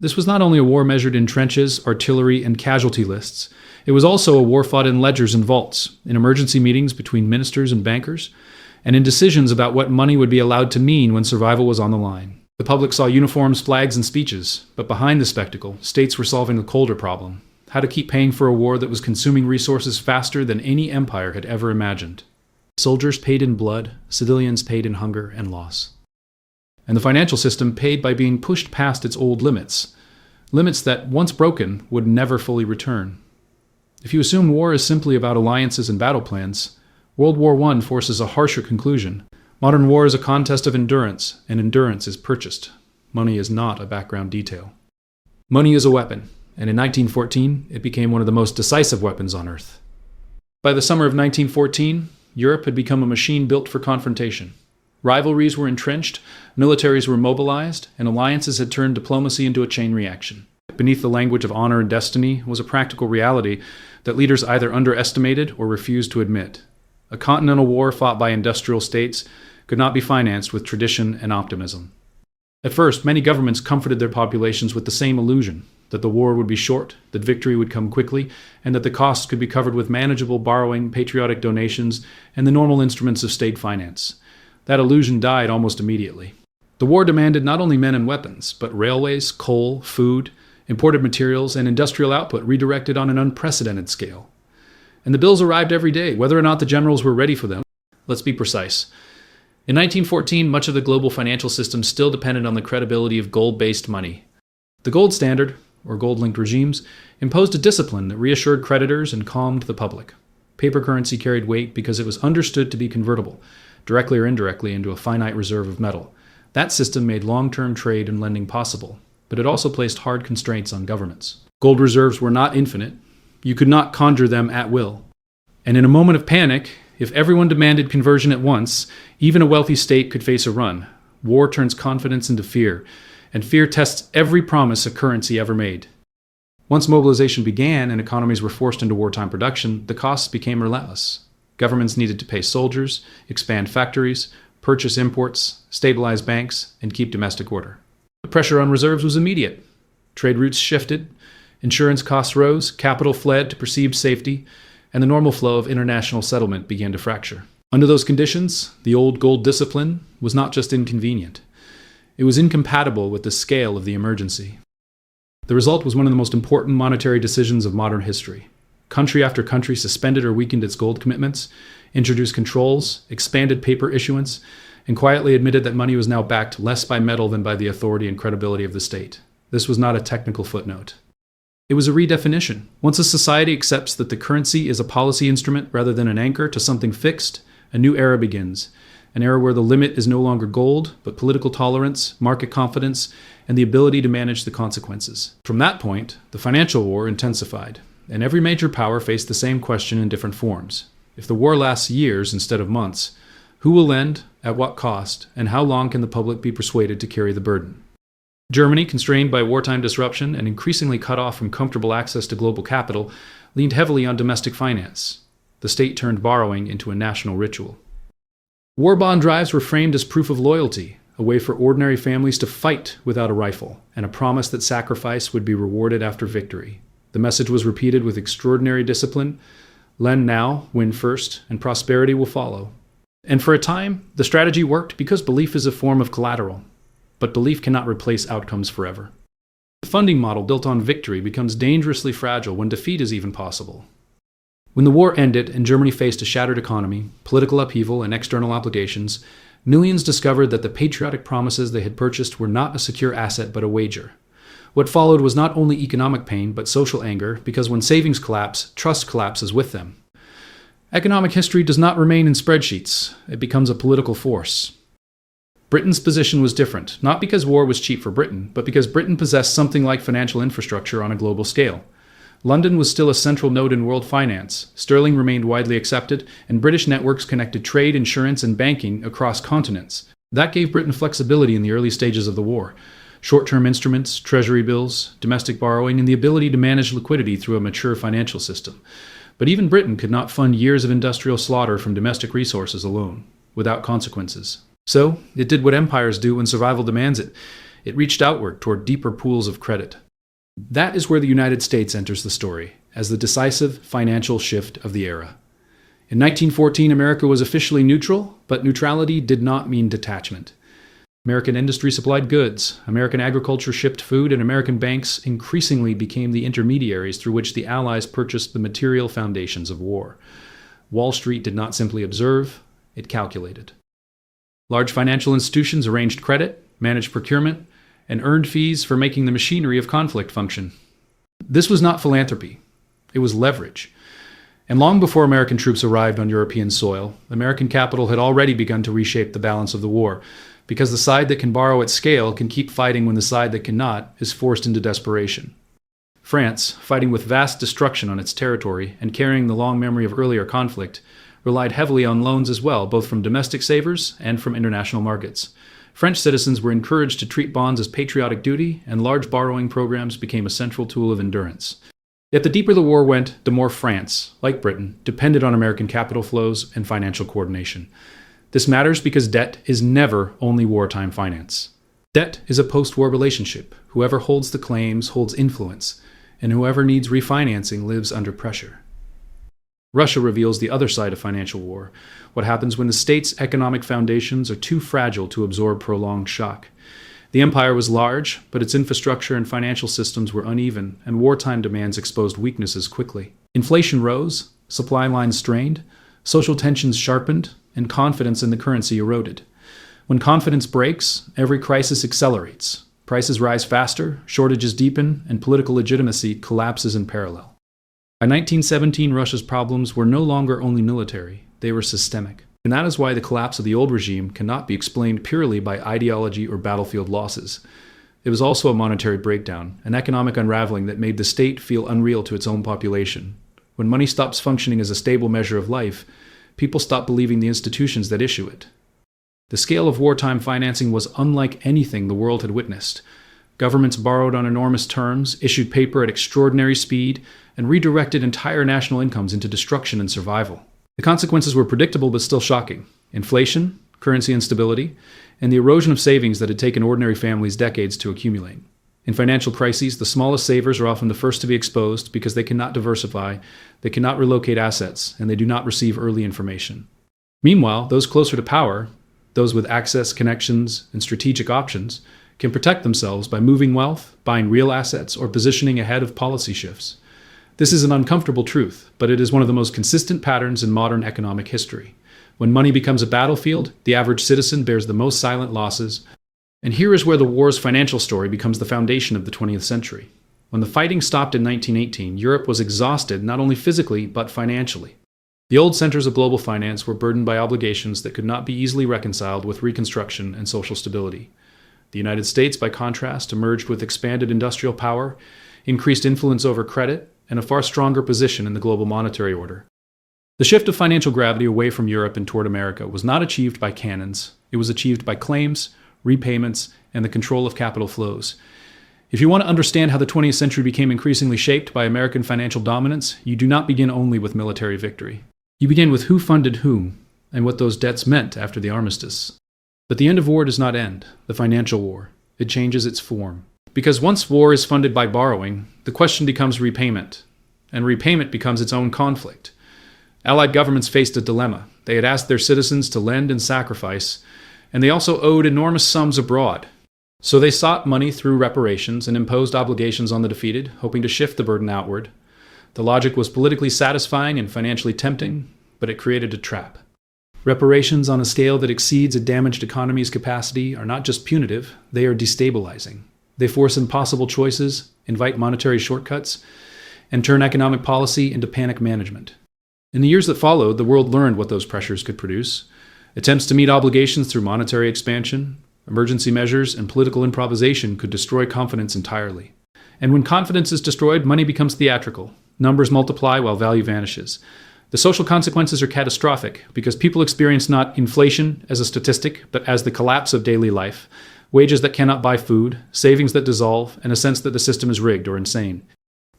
This was not only a war measured in trenches, artillery, and casualty lists. It was also a war fought in ledgers and vaults, in emergency meetings between ministers and bankers, and in decisions about what money would be allowed to mean when survival was on the line. The public saw uniforms, flags, and speeches, but behind the spectacle, states were solving the colder problem: how to keep paying for a war that was consuming resources faster than any empire had ever imagined. Soldiers paid in blood, civilians paid in hunger and loss. And the financial system paid by being pushed past its old limits that, once broken, would never fully return. If you assume war is simply about alliances and battle plans, World War I forces a harsher conclusion. Modern war is a contest of endurance, and endurance is purchased. Money is not a background detail. Money is a weapon, and in 1914, it became one of the most decisive weapons on Earth. By the summer of 1914, Europe had become a machine built for confrontation. Rivalries were entrenched, militaries were mobilized, and alliances had turned diplomacy into a chain reaction. Beneath the language of honor and destiny was a practical reality that leaders either underestimated or refused to admit. A continental war fought by industrial states could not be financed with tradition and optimism. At first, many governments comforted their populations with the same illusion, that the war would be short, that victory would come quickly, and that the costs could be covered with manageable borrowing, patriotic donations, and the normal instruments of state finance. That illusion died almost immediately. The war demanded not only men and weapons, but railways, coal, food, imported materials, and industrial output redirected on an unprecedented scale. And the bills arrived every day, whether or not the generals were ready for them. Let's be precise. In 1914, much of the global financial system still depended on the credibility of gold-based money. The gold standard, or gold-linked regimes, imposed a discipline that reassured creditors and calmed the public. Paper currency carried weight because it was understood to be convertible, directly or indirectly, into a finite reserve of metal. That system made long-term trade and lending possible, but it also placed hard constraints on governments. Gold reserves were not infinite. You could not conjure them at will. And in a moment of panic, if everyone demanded conversion at once, even a wealthy state could face a run. War turns confidence into fear, and fear tests every promise a currency ever made. Once mobilization began and economies were forced into wartime production, the costs became relentless. Governments needed to pay soldiers, expand factories, purchase imports, stabilize banks, and keep domestic order. The pressure on reserves was immediate. Trade routes shifted, insurance costs rose, capital fled to perceived safety, and the normal flow of international settlement began to fracture. Under those conditions, the old gold discipline was not just inconvenient. It was incompatible with the scale of the emergency. The result was one of the most important monetary decisions of modern history. Country after country suspended or weakened its gold commitments, introduced controls, expanded paper issuance, and quietly admitted that money was now backed less by metal than by the authority and credibility of the state. This was not a technical footnote. It was a redefinition. Once a society accepts that the currency is a policy instrument rather than an anchor to something fixed, a new era begins. An era where the limit is no longer gold, but political tolerance, market confidence, and the ability to manage the consequences. From that point, the financial war intensified, and every major power faced the same question in different forms. If the war lasts years instead of months, who will lend, at what cost, and how long can the public be persuaded to carry the burden? Germany, constrained by wartime disruption and increasingly cut off from comfortable access to global capital, leaned heavily on domestic finance. The state turned borrowing into a national ritual. War bond drives were framed as proof of loyalty, a way for ordinary families to fight without a rifle, and a promise that sacrifice would be rewarded after victory. The message was repeated with extraordinary discipline: lend now, win first, and prosperity will follow. And for a time, the strategy worked because belief is a form of collateral. But belief cannot replace outcomes forever. The funding model built on victory becomes dangerously fragile when defeat is even possible. When the war ended and Germany faced a shattered economy, political upheaval, and external obligations, millions discovered that the patriotic promises they had purchased were not a secure asset but a wager. What followed was not only economic pain but social anger, because when savings collapse, trust collapses with them. Economic history does not remain in spreadsheets. It becomes a political force. Britain's position was different, not because war was cheap for Britain, but because Britain possessed something like financial infrastructure on a global scale. London was still a central node in world finance, sterling remained widely accepted, and British networks connected trade, insurance, and banking across continents. That gave Britain flexibility in the early stages of the war. Short-term instruments, treasury bills, domestic borrowing, and the ability to manage liquidity through a mature financial system. But even Britain could not fund years of industrial slaughter from domestic resources alone, without consequences. So, it did what empires do when survival demands it. It reached outward toward deeper pools of credit. That is where the United States enters the story, as the decisive financial shift of the era. In 1914, America was officially neutral, but neutrality did not mean detachment. American industry supplied goods, American agriculture shipped food, and American banks increasingly became the intermediaries through which the Allies purchased the material foundations of war. Wall Street did not simply observe, it calculated. Large financial institutions arranged credit, managed procurement, and earned fees for making the machinery of conflict function. This was not philanthropy, it was leverage. And long before American troops arrived on European soil, American capital had already begun to reshape the balance of the war, because the side that can borrow at scale can keep fighting when the side that cannot is forced into desperation. France, fighting with vast destruction on its territory and carrying the long memory of earlier conflict, relied heavily on loans as well, both from domestic savers and from international markets. French citizens were encouraged to treat bonds as patriotic duty, and large borrowing programs became a central tool of endurance. Yet the deeper the war went, the more France, like Britain, depended on American capital flows and financial coordination. This matters because debt is never only wartime finance. Debt is a post-war relationship. Whoever holds the claims holds influence, and whoever needs refinancing lives under pressure. Russia reveals the other side of financial war, what happens when the state's economic foundations are too fragile to absorb prolonged shock. The empire was large, but its infrastructure and financial systems were uneven, and wartime demands exposed weaknesses quickly. Inflation rose, supply lines strained, social tensions sharpened, and confidence in the currency eroded. When confidence breaks, every crisis accelerates. Prices rise faster, shortages deepen, and political legitimacy collapses in parallel. By 1917, Russia's problems were no longer only military, they were systemic. And that is why the collapse of the old regime cannot be explained purely by ideology or battlefield losses. It was also a monetary breakdown, an economic unraveling that made the state feel unreal to its own population. When money stops functioning as a stable measure of life, people stop believing the institutions that issue it. The scale of wartime financing was unlike anything the world had witnessed. Governments borrowed on enormous terms, issued paper at extraordinary speed, and redirected entire national incomes into destruction and survival. The consequences were predictable but still shocking. Inflation, currency instability, and the erosion of savings that had taken ordinary families decades to accumulate. In financial crises, the smallest savers are often the first to be exposed because they cannot diversify, they cannot relocate assets, and they do not receive early information. Meanwhile, those closer to power, those with access, connections, and strategic options, can protect themselves by moving wealth, buying real assets, or positioning ahead of policy shifts. This is an uncomfortable truth, but it is one of the most consistent patterns in modern economic history. When money becomes a battlefield, the average citizen bears the most silent losses. And here is where the war's financial story becomes the foundation of the 20th century. When the fighting stopped in 1918, Europe was exhausted not only physically, but financially. The old centers of global finance were burdened by obligations that could not be easily reconciled with reconstruction and social stability. The United States, by contrast, emerged with expanded industrial power, increased influence over credit, and a far stronger position in the global monetary order. The shift of financial gravity away from Europe and toward America was not achieved by cannons. It was achieved by claims, repayments, and the control of capital flows. If you want to understand how the 20th century became increasingly shaped by American financial dominance, you do not begin only with military victory. You begin with who funded whom, and what those debts meant after the armistice. But the end of war does not end, the financial war. It changes its form. Because once war is funded by borrowing, the question becomes repayment, and repayment becomes its own conflict. Allied governments faced a dilemma. They had asked their citizens to lend and sacrifice, and they also owed enormous sums abroad. So they sought money through reparations and imposed obligations on the defeated, hoping to shift the burden outward. The logic was politically satisfying and financially tempting, but it created a trap. Reparations on a scale that exceeds a damaged economy's capacity are not just punitive, they are destabilizing. They force impossible choices, invite monetary shortcuts, and turn economic policy into panic management. In the years that followed, the world learned what those pressures could produce. Attempts to meet obligations through monetary expansion, emergency measures, and political improvisation could destroy confidence entirely. And when confidence is destroyed, money becomes theatrical. Numbers multiply while value vanishes. The social consequences are catastrophic because people experience not inflation as a statistic, but as the collapse of daily life, wages that cannot buy food, savings that dissolve, and a sense that the system is rigged or insane.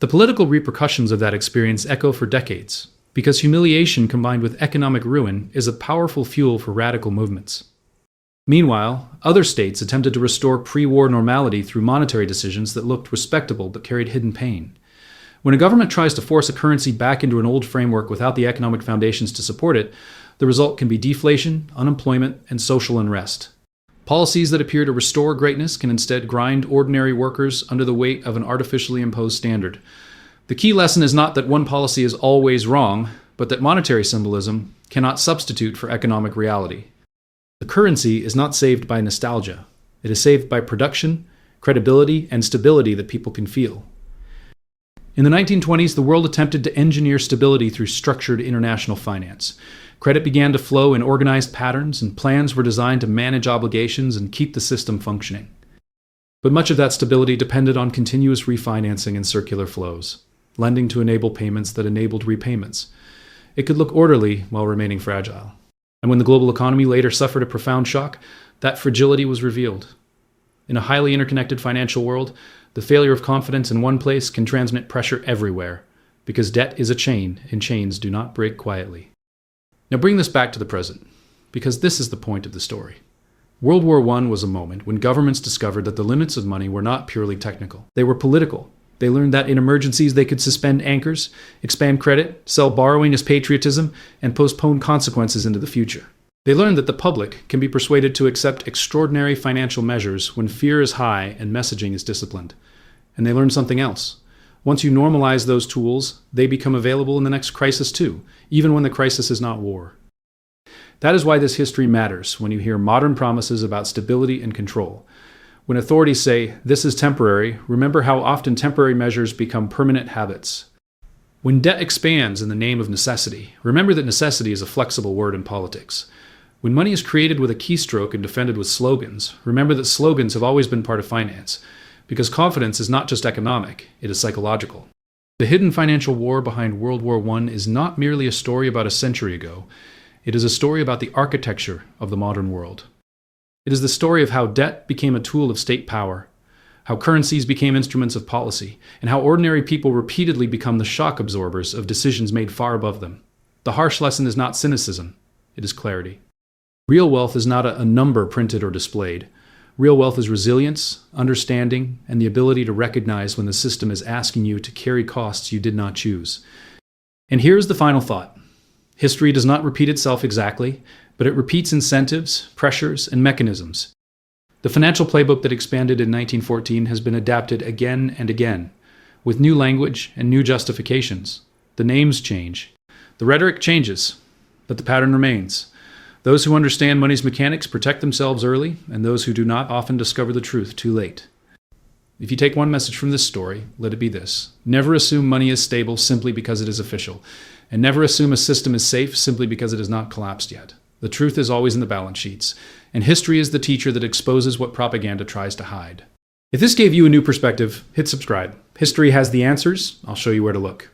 The political repercussions of that experience echo for decades, because humiliation combined with economic ruin is a powerful fuel for radical movements. Meanwhile, other states attempted to restore pre-war normality through monetary decisions that looked respectable but carried hidden pain. When a government tries to force a currency back into an old framework without the economic foundations to support it, the result can be deflation, unemployment, and social unrest. Policies that appear to restore greatness can instead grind ordinary workers under the weight of an artificially imposed standard. The key lesson is not that one policy is always wrong, but that monetary symbolism cannot substitute for economic reality. The currency is not saved by nostalgia. It is saved by production, credibility, and stability that people can feel. In the 1920s, the world attempted to engineer stability through structured international finance. Credit began to flow in organized patterns, and plans were designed to manage obligations and keep the system functioning. But much of that stability depended on continuous refinancing and circular flows, lending to enable payments that enabled repayments. It could look orderly while remaining fragile. And when the global economy later suffered a profound shock, that fragility was revealed. In a highly interconnected financial world, the failure of confidence in one place can transmit pressure everywhere, because debt is a chain, and chains do not break quietly. Now bring this back to the present, because this is the point of the story. World War I was a moment when governments discovered that the limits of money were not purely technical. They were political. They learned that in emergencies they could suspend anchors, expand credit, sell borrowing as patriotism, and postpone consequences into the future. They learned that the public can be persuaded to accept extraordinary financial measures when fear is high and messaging is disciplined. And they learned something else. Once you normalize those tools, they become available in the next crisis too, even when the crisis is not war. That is why this history matters when you hear modern promises about stability and control. When authorities say, "This is temporary," remember how often temporary measures become permanent habits. When debt expands in the name of necessity, remember that necessity is a flexible word in politics. When money is created with a keystroke and defended with slogans, remember that slogans have always been part of finance, because confidence is not just economic, it is psychological. The hidden financial war behind World War I is not merely a story about a century ago. It is a story about the architecture of the modern world. It is the story of how debt became a tool of state power, how currencies became instruments of policy, and how ordinary people repeatedly become the shock absorbers of decisions made far above them. The harsh lesson is not cynicism, it is clarity. Real wealth is not a number printed or displayed. Real wealth is resilience, understanding, and the ability to recognize when the system is asking you to carry costs you did not choose. And here's the final thought. History does not repeat itself exactly, but it repeats incentives, pressures, and mechanisms. The financial playbook that expanded in 1914 has been adapted again and again, with new language and new justifications. The names change. The rhetoric changes, but the pattern remains. Those who understand money's mechanics protect themselves early, and those who do not often discover the truth too late. If you take one message from this story, let it be this. Never assume money is stable simply because it is official, and never assume a system is safe simply because it has not collapsed yet. The truth is always in the balance sheets, and history is the teacher that exposes what propaganda tries to hide. If this gave you a new perspective, hit subscribe. History has the answers. I'll show you where to look.